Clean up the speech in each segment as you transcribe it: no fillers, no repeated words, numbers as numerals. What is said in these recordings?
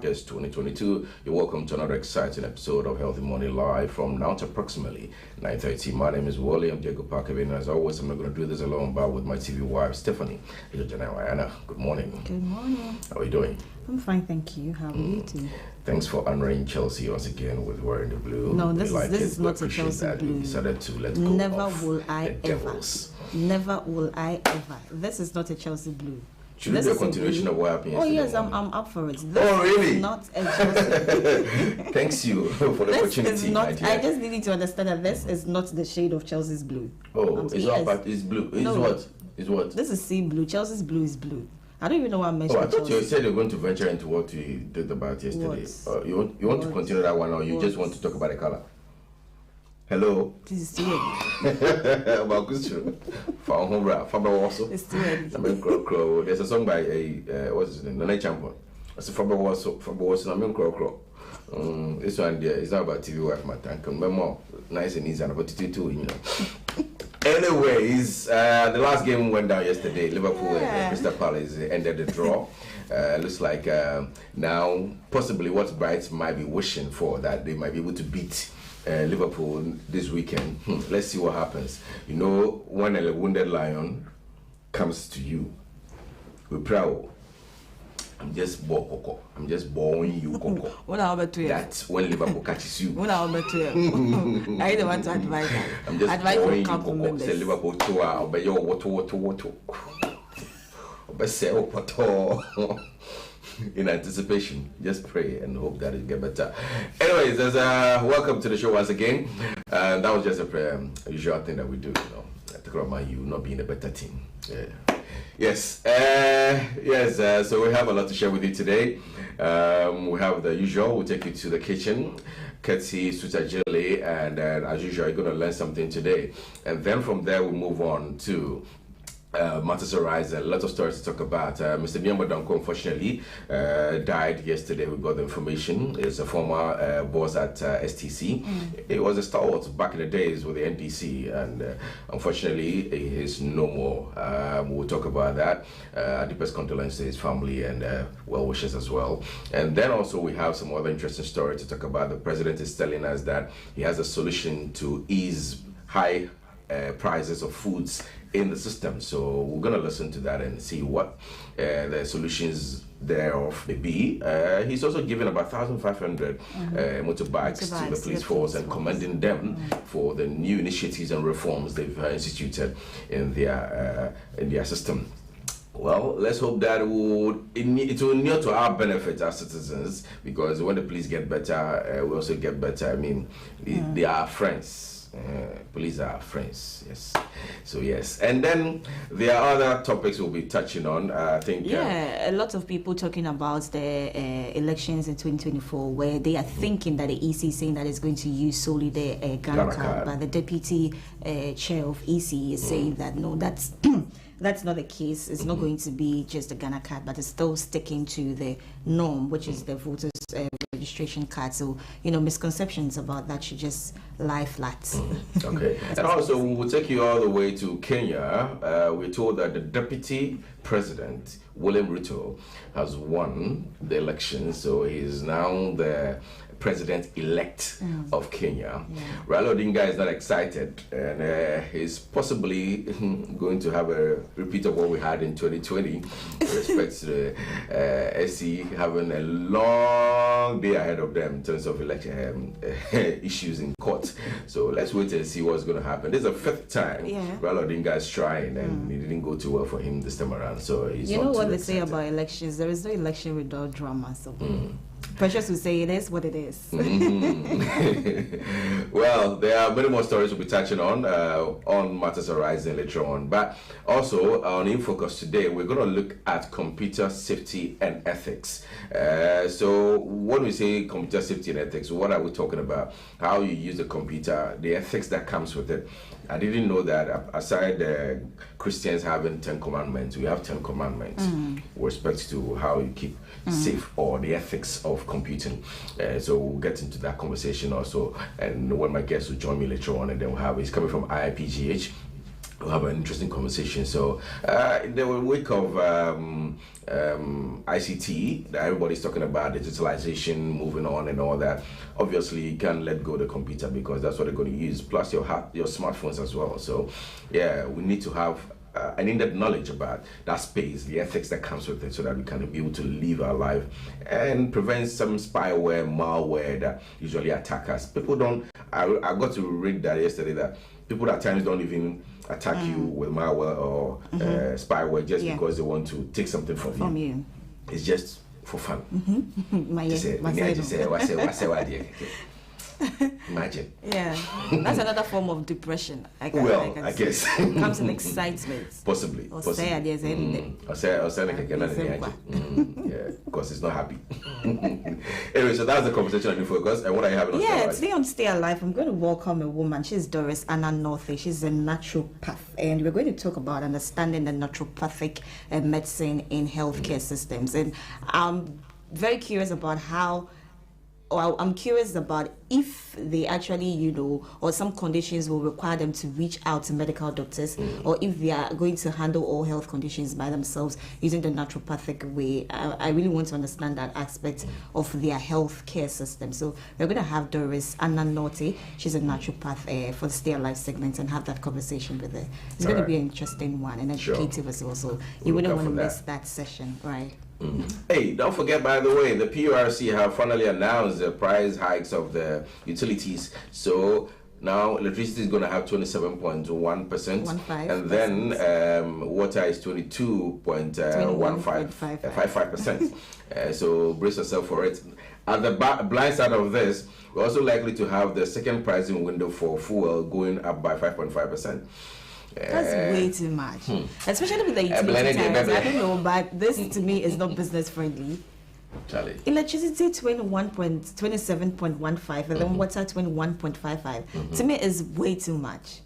August 2022. You're welcome to another exciting episode of Healthy Morning Live from now to approximately 9:30. My name is Wally. I'm Diego Parker. And as always, I'm not going to do this alone, but with my TV wife, Stephanie. Good morning. Good morning. How are you doing? I'm fine, thank you. How are you too? Thanks for honoring Chelsea once again with wearing the blue. No, this is not a Chelsea blue. You decided to let go Never of will I the ever. Devils. Never will I ever. This is not a Chelsea blue. Should we do a continuation of what happened yesterday? Oh yes, I'm up for it. This really? is not a Chelsea. Thanks you for the opportunity. Is not, I just need you to understand that this is not the shade of Chelsea's blue. Oh, it's not part. It's blue. It's what? It's what? This is sea blue. Chelsea's blue is blue. I don't even know what I mentioned. Oh, I thought you said you're going to venture into what you did about yesterday. You want to continue that one, or you just want to talk about the color? Hello. Please, it's too early. About Kustu. It's too early. There's a song by what's his name? The Night Champion. It's a Faber Wasso. This one there is not about TV wife matter. Remember, nice and easy and about too, you know. Anyways, the last game went down yesterday. Liverpool and Crystal Palace ended the draw. Looks like now possibly what Bright might be wishing for, that they might be able to beat Liverpool this weekend. Let's see what happens. You know, when a wounded lion comes to you, we're proud. I'm just born you coco. What about you? That's when Liverpool catches you. What about you? I don't want to advise that. I'm just born you coco. Say Liverpool to obey your what. Obey say in anticipation. Just pray and hope that it get better. Anyways, welcome to the show once again. That was just a usual thing that we do, you know. Talk about you not being a better team. Yeah. Yes. So we have a lot to share with you today. We have the usual. We'll take you to the kitchen. Ketsi, Sutajili, and as usual, you're going to learn something today. And then from there, we'll move on to matters arise. A lot of stories to talk about. Mr. Biambo Danko, unfortunately, died yesterday. We got the information. He's a former boss at STC. He was a stalwart back in the days with the NDC, and unfortunately, he is no more. We'll talk about that. Deepest condolences to his family and well wishes as well. And then also we have some other interesting stories to talk about. The president is telling us that he has a solution to ease high prices of foods in the system. So we're going to listen to that and see what the solutions thereof may be. He's also given about 1,500 motorbikes to the police force and commending them for the new initiatives and reforms they've instituted in their system. Well, let's hope that it will near to our benefit as citizens, because when the police get better, we also get better. I mean, they are friends. Police are friends, yes. So yes, and then there are other topics we'll be touching on. I think a lot of people talking about the elections in 2024, where they are thinking that the EC is saying that it's going to use solely the Ghana card, but the deputy chair of EC is saying that no, that's that's not the case. It's not going to be just the Ghana card, but it's still sticking to the norm, which is the voters registration card. So, you know, misconceptions about that should just lie flat. Okay. And also, we will take you all the way to Kenya. We're told that the deputy president, William Ruto, has won the election. So he is now the president-elect of Kenya. Raila Odinga is not excited, and he's possibly going to have a repeat of what we had in 2020 with respect to the SC having a long day ahead of them in terms of election issues in court. So let's wait and see what's going to happen. This is the fifth time Raila Odinga is trying, and it didn't go too well for him this time around. So he's you not know what too they excited. say about elections? There is no election without drama. So Precious will say it is what it is. Well, there are many more stories we'll be touching on matters arising later on. But also on InFocus today, we're going to look at computer safety and ethics. So when we say computer safety and ethics, what are we talking about? How you use the computer, the ethics that comes with it. I didn't know that aside Christians having 10 commandments, we have 10 commandments with respect to how you keep safe, or the ethics of computing. So we'll get into that conversation also. And when my guest will join me later on, and then we'll have, he's coming from IIPGH. we'll have an interesting conversation. So in the wake of ICT that everybody's talking about, digitalization, moving on and all that, obviously you can't let go of the computer because that's what they're going to use, plus your smartphones as well. So yeah, we need to have an in-depth knowledge about that space, the ethics that comes with it, so that we can be able to live our life and prevent some spyware, malware that usually attack us. People don't, I got to read that yesterday, that people at times don't even attack you with malware or spyware just because they want to take something from you. It's just for fun. Imagine. Yeah, that's another form of depression. I guess. Comes in excitement. Possibly. Or say there's anything. Yeah, because it's not happy. Anyway, so that's the conversation on Focus. And what are you having on Stay Alive? Today on Stay Alive, I'm going to welcome a woman. She's Doris Anna Northe. She's a naturopath, and we're going to talk about understanding the naturopathic medicine in healthcare systems. And I'm very curious about I'm curious about if they actually, or some conditions will require them to reach out to medical doctors, or if they are going to handle all health conditions by themselves using the naturopathic way. I really want to understand that aspect of their healthcare system. So we're going to have Doris Anna Northe. She's a naturopath for the Stay Alive segment, and have that conversation with her. It's going to be an interesting one and educative as well. So you wouldn't want to miss that session, right? Hey, don't forget, by the way, the PURC have finally announced the price hikes of the utilities. So now electricity is going to have 27.1%, and then water is 22.55%. So brace yourself for it. At the blind side of this, we're also likely to have the second pricing window for fuel going up by 5.5%. That's way too much, especially with the utility tariffs. I don't know, but this to me is not business friendly. Charlie. Electricity 27.15, and then water 21.55. To me is way too much.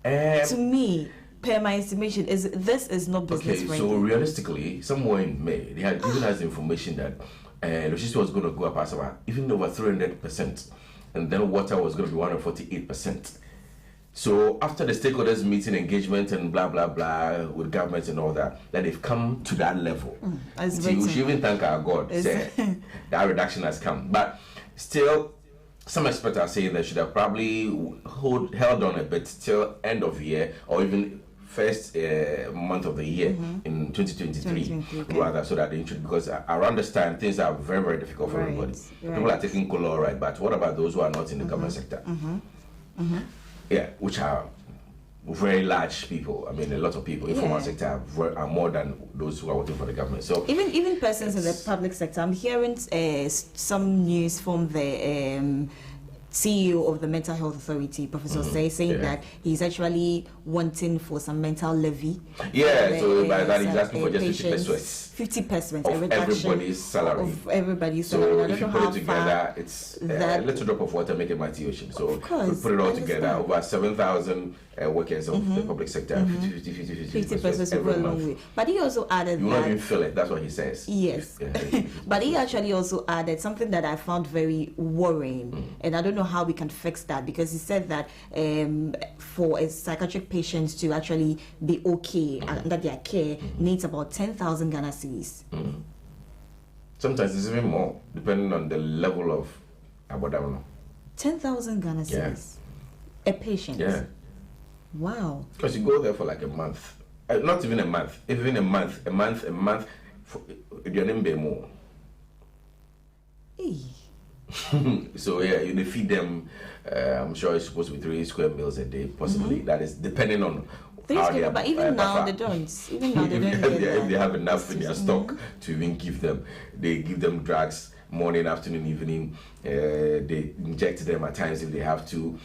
To me, per my estimation, this is not business friendly. So realistically, somewhere in May, they had given us information that electricity was going to go up as about even over 300%, and then water was going to be 148%. So after the stakeholders meeting, engagement and blah blah blah with governments and all that they've come to that level. So we should even thank our God say that reduction has come. But still, some experts are saying they should have probably held on a bit till end of year, or even first month of the year in 2023 rather, so that they should, because around this time things are very, very difficult for everybody. People are taking color, right? But what about those who are not in the government sector? Yeah, which are very large people. I mean, a lot of people in the informal sector are more than those who are working for the government. So even persons in the public sector, I'm hearing some news from the CEO of the Mental Health Authority, Professor saying that he's actually wanting for some mental levy. Yeah, so by that he's asking for just 50%, of everybody's salary. So if you put it together, it's a little drop of water make a mighty ocean. So we put it all together, over 7,000 workers of the public sector, 50% every month. But he also added you won't even feel it, that's what he says. Yes. But he actually also added something that I found very worrying, and I don't know how we can fix that, because he said that for a psychiatric patient to actually be okay under their care needs about 10,000 Ghana cedis. Sometimes it's even more, depending on the level of about 10,000 Ghana cedis a patient. Yeah. Wow. Because you go there for like a month, not even a month, even a month, for your name be more. So yeah, you feed them. I'm sure it's supposed to be 3 square meals a day, possibly. That is depending on. But even now they don't. Even now they don't. If they have enough in their stock to even give them, they give them drugs morning, afternoon, evening. They inject them at times if they have to.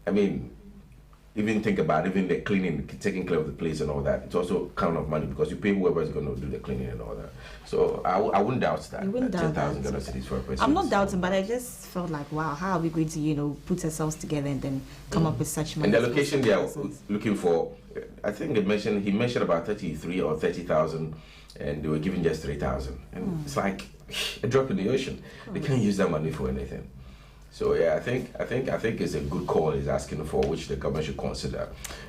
I mean, even think about even the cleaning, taking care of the place and all that. It's also kind of money, because you pay whoever is going to do the cleaning and all that. So I wouldn't doubt that. You wouldn't doubt 10,000 Ghana cedis for a person. I'm not doubting, but I just felt like, wow, how are we going to, put ourselves together and then come up with such money? And the location they are looking for, I think he mentioned about 33 or 30,000, and they were giving just 3,000. And it's like a drop in the ocean. They can't use that money for anything. So yeah, I think it's a good call he's asking for, which the government should consider.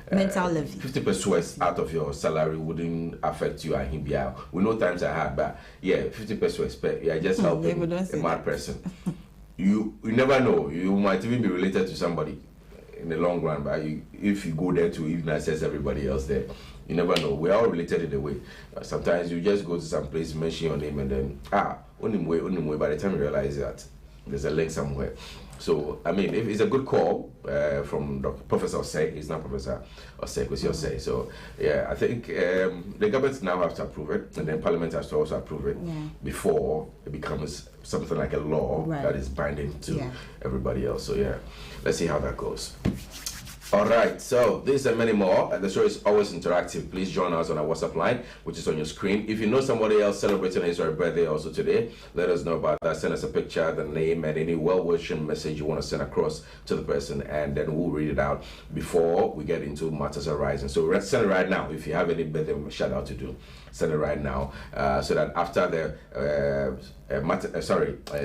Mental levy. 50% out of your salary wouldn't affect you and him. Yeah, we know times are hard, but yeah, 50%. But yeah, just helping a mad person. You never know. You might even be related to somebody in the long run, but if you go there to even assess everybody else there, you never know. We're all related in a way. Sometimes you just go to some place, mention your name, and then only way. By the time you realize that there's a link somewhere. So I mean, if it's a good call from Dr. Professor Osei, it's not Professor Osei, it's Osei. So yeah, I think the government now has to approve it, and then Parliament has to also approve it before it becomes something like a law that is binding to everybody else. So yeah, let's see how that goes. All right, so these and many more. The show is always interactive. Please join us on our WhatsApp line, which is on your screen. If you know somebody else celebrating his or her birthday also today, let us know about that. Send us a picture, the name, and any well-wishing message you want to send across to the person, and then we'll read it out before we get into matters arising. So send it right now. If you have any birthday shout out to do, send it right now, so that after the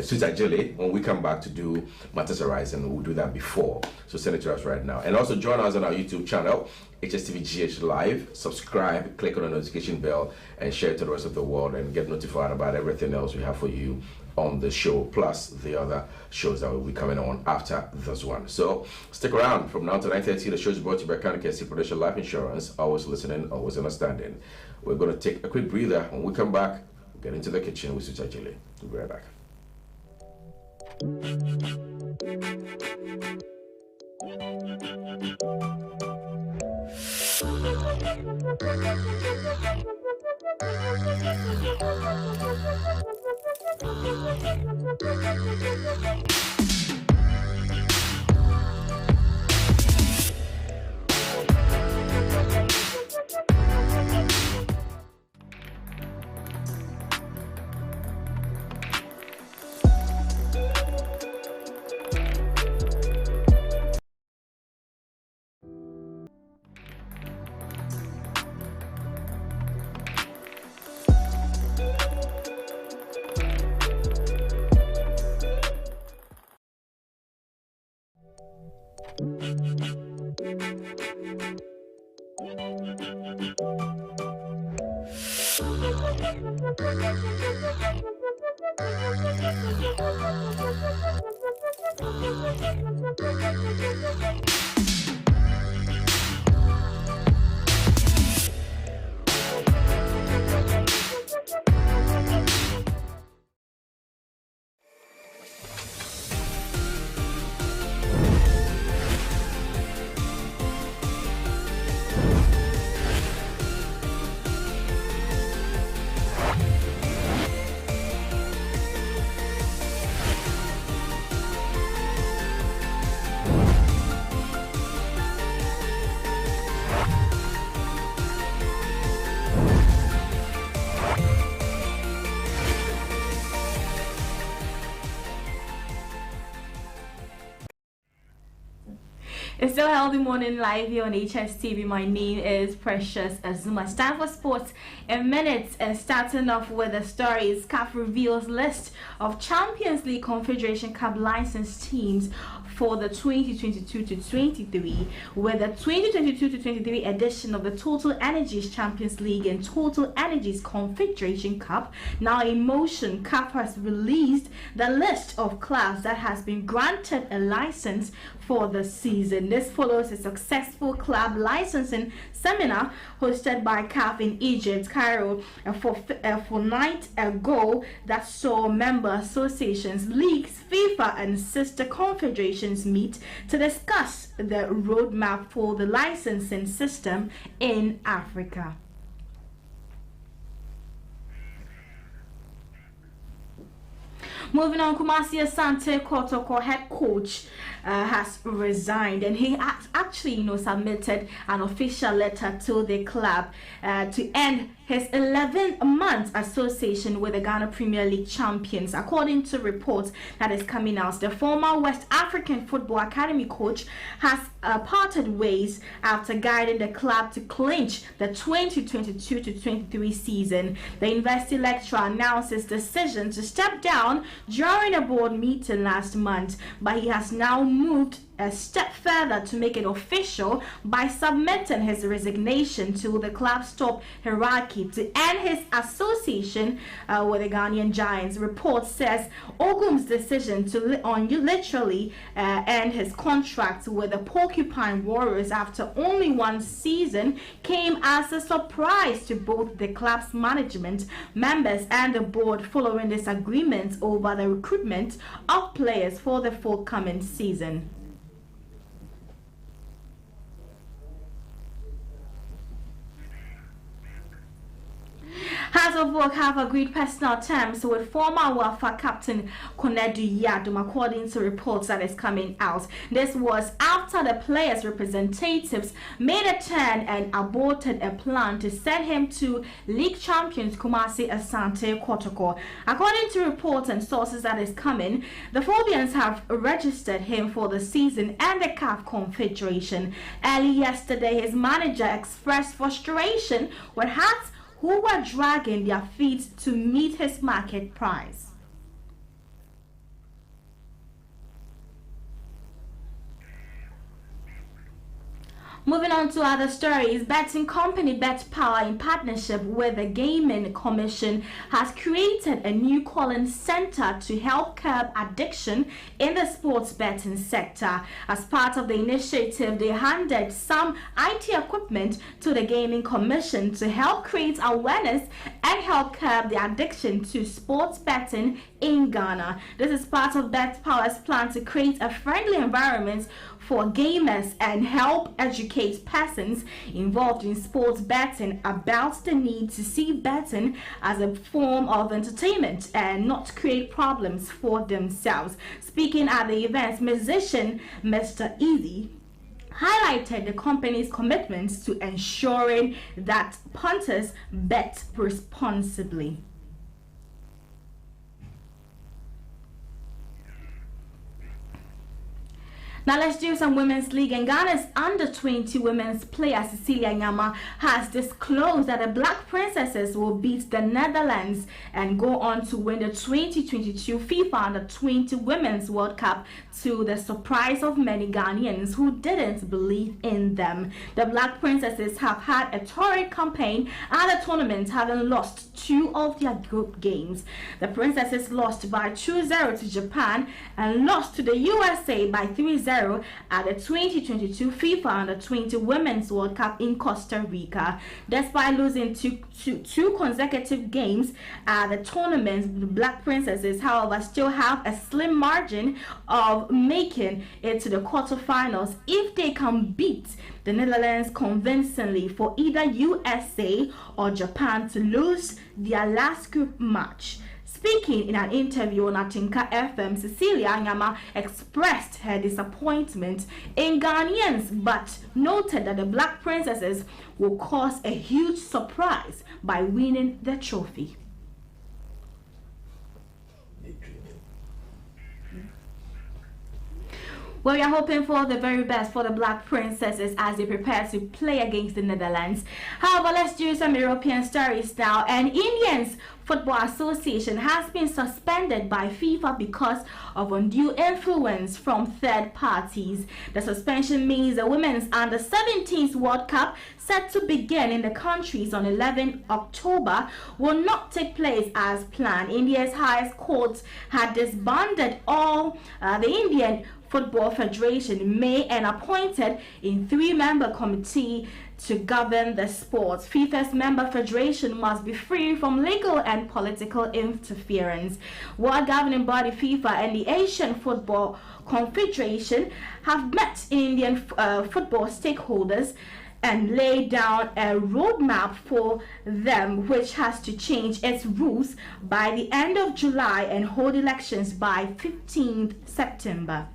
Sweet Agile, when we come back to do matters arising, we'll do that before. So send it to us right now, and also join us on our YouTube channel, HSTV GH Live. Subscribe, click on the notification bell, and share it to the rest of the world, and get notified about everything else we have for you on the show, plus the other shows that will be coming on after this one. So stick around from now to 9:30. The show is brought to you by KC Prudential Life Insurance. Always listening, always understanding. We're going to take a quick breather. When we come back, we'll get into the kitchen with Sweet Agile. We'll be right back. It's still Healthy Morning live here on HSTV. My name is Precious Azuma. It's time for sports in minutes, and starting off with the stories. CAF reveals list of Champions League Confederation Cup licensed teams for the 2022-23, with the 2022-23 edition of the Total Energies Champions League and Total Energies Confederation Cup now in motion. CAF has released the list of clubs that has been granted a license for the season. This follows a successful club licensing seminar hosted by CAF in Egypt, Cairo, a fortnight ago, that saw member associations, leagues, FIFA and sister confederations meet to discuss the roadmap for the licensing system in Africa. Moving on, Kumasi Asante Kotoko head coach has resigned, and he has actually, submitted an official letter to the club to end his 11-month association with the Ghana Premier League champions. According to reports that is coming out, the former West African Football Academy coach has parted ways after guiding the club to clinch the 2022-23 season. The university lecturer announced his decision to step down during a board meeting last month, but he has now moved a step further to make it official by submitting his resignation to the club's top hierarchy to end his association with the Ghanaian Giants. Report says Ogum's decision to literally end his contract with the Porcupine Warriors after only one season came as a surprise to both the club's management, members and the board following disagreements over the recruitment of players for the forthcoming season. Hearts of Oak have agreed personal terms with former Wafa captain Konedu Yadum, according to reports that is coming out. This was after the players' representatives made a turn and aborted a plan to send him to league champions Kumasi Asante Kotoko. According to reports and sources that is coming, the Phobians have registered him for the season and the CAF Confederation. Early yesterday, his manager expressed frustration with Hearts, who were dragging their feet to meet his market price. Moving on to other stories, betting company BetPower, in partnership with the Gaming Commission, has created a new calling center to help curb addiction in the sports betting sector. As part of the initiative, they handed some IT equipment to the Gaming Commission to help create awareness and help curb the addiction to sports betting in Ghana. This is part of BetPower's plan to create a friendly environment for gamers and help educate persons involved in sports betting about the need to see betting as a form of entertainment and not create problems for themselves. Speaking at the event, musician Mr. Easy highlighted the company's commitments to ensuring that punters bet responsibly. Now let's do some Women's League. And Ghana's under-20 women's player Cecilia Nyama has disclosed that the Black Princesses will beat the Netherlands and go on to win the 2022 FIFA Under-20 Women's World Cup, to the surprise of many Ghanaians who didn't believe in them. The Black Princesses have had a torrid campaign at the tournament, having lost 2 of their group games. The Princesses lost by 2-0 to Japan and lost to the USA by 3-0 at the 2022 FIFA Under-20 Women's World Cup in Costa Rica. Despite losing two consecutive games at the tournament, the Black Princesses, however, still have a slim margin of making it to the quarterfinals if they can beat the Netherlands convincingly for either USA or Japan to lose their last group match. Speaking in an interview on Atinka FM, Cecilia Nyama expressed her disappointment in Ghanaians, but noted that the Black Princesses will cause a huge surprise by winning the trophy. Well, we are hoping for the very best for the Black Princesses as they prepare to play against the Netherlands. However, let's do some European stories now. And Indians Football Association has been suspended by FIFA because of undue influence from third parties. The suspension means the Women's Under-17 World Cup, set to begin in the countries on 11 October, will not take place as planned. India's highest court had disbanded all the Indian Football Federation in May and appointed a 3-member committee to govern the sport. FIFA's member federation must be free from legal and political interference. World governing body FIFA and the Asian Football Confederation have met Indian football stakeholders and laid down a roadmap for them, which has to change its rules by the end of July and hold elections by 15th September.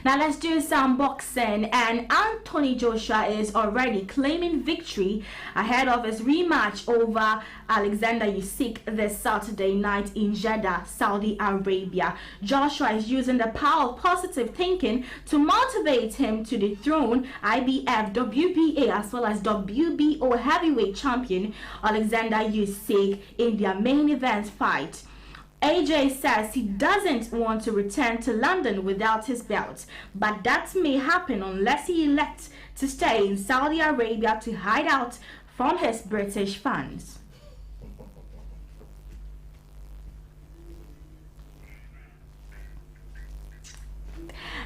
Now let's do some boxing, and Anthony Joshua is already claiming victory ahead of his rematch over Alexander Usyk this Saturday night in Jeddah, Saudi Arabia. Joshua is using the power of positive thinking to motivate him to dethrone IBF, WBA as well as WBO heavyweight champion Alexander Usyk in their main event fight. AJ says he doesn't want to return to London without his belt, but that may happen unless he elects to stay in Saudi Arabia to hide out from his British fans.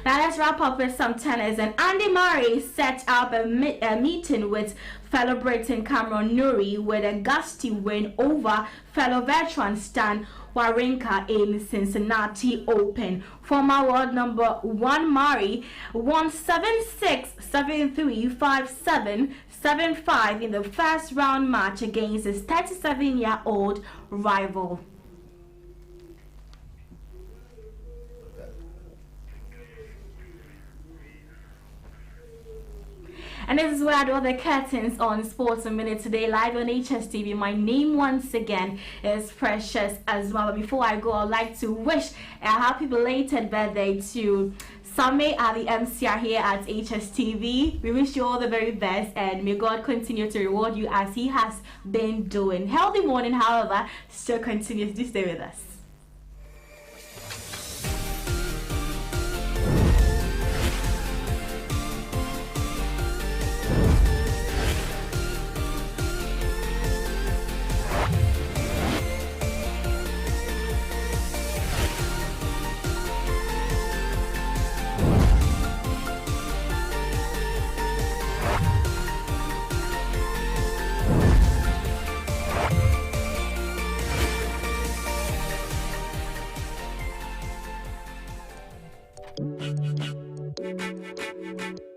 Now let's wrap up with some tennis, and Andy Murray set up a meeting with fellow Briton Cameron Norrie with a gusty win over fellow veteran Stan Wawrinka in Cincinnati Open. Former world number 1 Murray won 7-6, 7-3, 5-7, 7-5 in the first round match against his 37-year-old rival. And this is where I draw the curtains on Sports a Minute today, live on HSTV. My name once again is Precious as well. But before I go, I'd like to wish a happy belated birthday to Same Ali MCR here at HSTV. We wish you all the very best, and may God continue to reward you as He has been doing. Healthy morning, however, still continues. Do stay with us.